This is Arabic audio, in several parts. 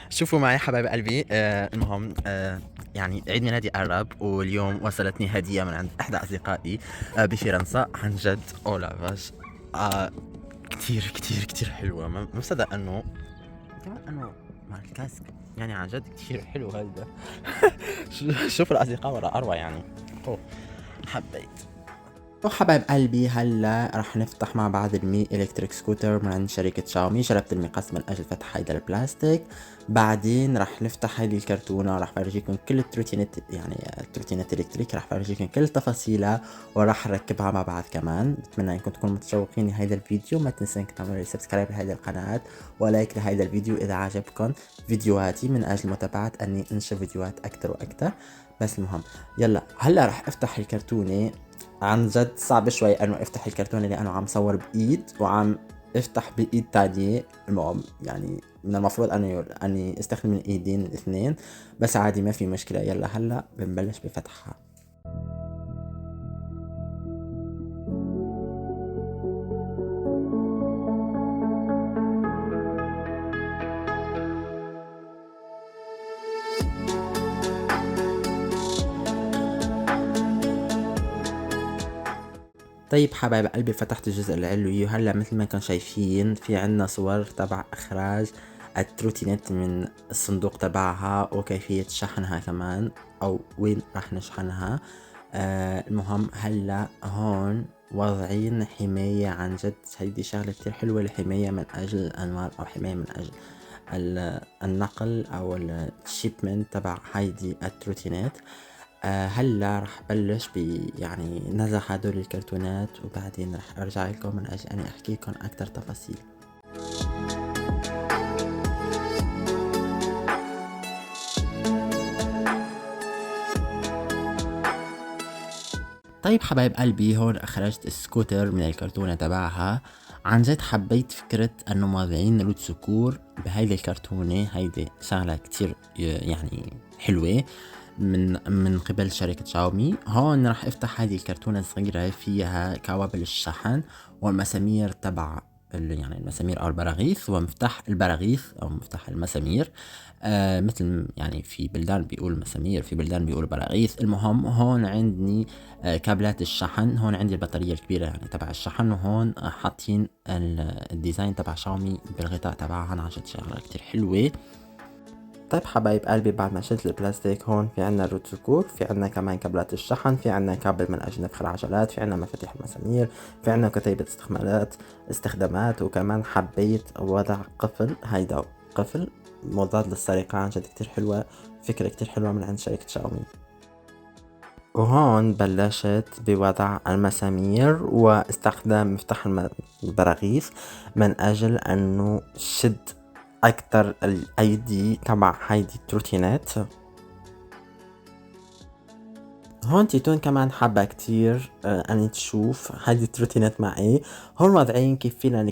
شوفوا معي حبايب قلبي، المهم يعني عيد ميلادي قرب، واليوم وصلتني هدية من عند إحدى أصدقائي بفرنسا. عن جد أو لا فاش كتير كتير كتير حلوة. ما مصدق إنه كمان إنه مع الكاسك، يعني عن جد كتير حلو هذا. شوف الأصدقاء ولا أروع يعني. أوه، حبيت. وحبايب قلبي هلا رح نفتح مع بعض المي الكتريك سكوتر من عند شركة شاومي. جربت المقص من اجل فتح هيدا البلاستيك. بعدين رح نفتح هيدي الكرتونة ورح فرجيكم كل التروتينات، يعني التروتينات الكتريك رح فرجيكم كل تفاصيلها ورح نركبها مع بعض كمان. بتمنى انكم تكونوا متشوقين لهيدا الفيديو. ما تنسوا انكم تعملوا لي سبسكرايب لهيدا القناة ولايك لهيدا الفيديو اذا عجبكم فيديوهاتي، من اجل متابعة اني انشر فيديوهات اكتر واكتر. بس المهم يلا هلا رح افتح الكرتونة. عن جد صعب شوي انه افتح الكرتونة لانه عم صور بايد وعم افتح بايد تانية. المهم يعني من المفروض اني استخدم الايدين الاثنين، بس عادي ما في مشكلة. يلا هلا بنبلش بفتحها. طيب حبايب قلبي فتحت الجزء العلوي، وهلا مثل ما كنتم شايفين في عنا صور تبع اخراج التروتينات من الصندوق تبعها وكيفية شحنها كمان، او وين راح نشحنها. المهم هلا هون واضعين حماية. عن جد هيدي شغلة كتير حلوة، الحماية من اجل الانوار او حماية من اجل النقل او الشيبمنت تبع هيدي التروتينات. هلا رح بلش يعني نزع هدول الكرتونات، وبعدين رح ارجع لكم من اجل اني احكي لكم اكتر تفاصيل. طيب حبايب قلبي هون اخرجت السكوتر من الكرتونة تبعها. عن جد حبيت فكرة انه موضعين رود سكور بهيدي الكرتونة. هيدي شغلة كتير يعني حلوة من قبل شركة شاومي. هون راح افتح هذه الكرتونة الصغيرة فيها كوابل الشحن والمسامير تبع يعني المسامير او البراغيث ومفتاح البراغيث او مفتاح المسامير. مثل يعني في بلدان بيقول مسامير، في بلدان بيقول براغيث. المهم هون عندي كابلات الشحن، هون عندي البطارية الكبيرة يعني تبع الشحن، وهون حاطين الديزاين تبع شاومي بالغطاء تبعها. عن جد شغلة كتير حلوة. طيب حبايب قلبي بعد ما شلت البلاستيك هون في عنا روت سكور، في عنا كمان كابلات الشحن، في عنا كابل من اجل نفخ العجلات، في عنا مفاتيح المسامير، في عنا كتيبة استخدامات، وكمان حبيت وضع قفل. هيدا قفل مضاد للسرقة. عن جد كتير حلوة، فكرة كتير حلوة من عند شركة شاومي. وهون بلشت بوضع المسامير واستخدام مفتاح البراغيث من أجل أنه شد أكتر الأيدي تبع هيدي التروتينات. هون تيتون كمان حابة كتير أني تشوف هيدي التروتينات معي. هون واضعين كيف فينا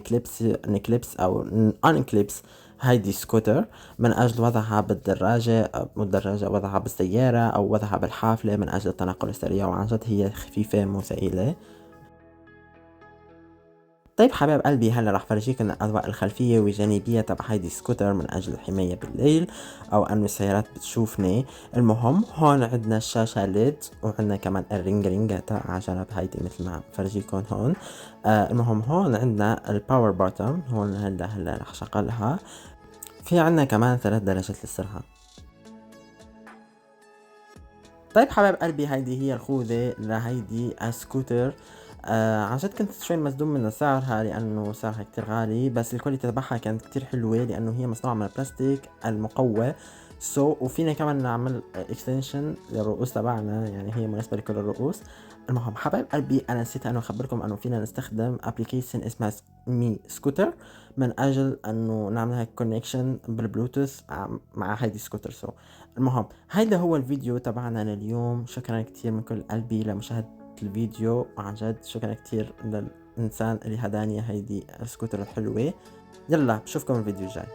نكليبس أو أنكليبس هيدي سكوتر من أجل وضعها بالدراجة أو الدراجة وضعها بالسيارة أو وضعها بالحافلة من أجل التنقل السريع. وعن جد هي خفيفة مو ثقيلة. طيب حبايب قلبي هلا رح فرجيكم الأضواء الخلفية والجانبية تبع هيدي السكوتر من أجل الحماية بالليل أو أنه السيارات بتشوفني. المهم هون عندنا الشاشة ليد، وعندنا كمان الرينج على جنب هيدي مثل ما فرجيكم هون. المهم هون عندنا الباور بوتوم، هون هلا رح شغلها. في عندنا كمان 3 درجات للسرعة. طيب حبايب قلبي هيدي هي الخوذة لهيدي السكوتر. عن جد كنت شوي مصدوم من سعرها لأنه سعرها كتير غالي، بس الكواليتي تبعها كانت كتير حلوة لأنه هي مصنوعة من البلاستيك المقوى. وفينا كمان نعمل اكستنشن للرؤوس تبعنا، يعني هي مناسبة لكل الرؤوس. المهم حبايب قلبي أنا نسيت أنه أخبركم أنه فينا نستخدم ابلكيشن اسمها مي سكوتر من أجل أنه نعملها كونكشن بالبلوتوث مع هيدي سكوتر. المهم هيدا هو الفيديو تبعنا لليوم. شكرا كتير من كل قلبي لمشاهدة الفيديو. وعن جد شكرا كتير للإنسان اللي هداني هيدي السكوتر الحلوة. يلا بشوفكم الفيديو الجاي.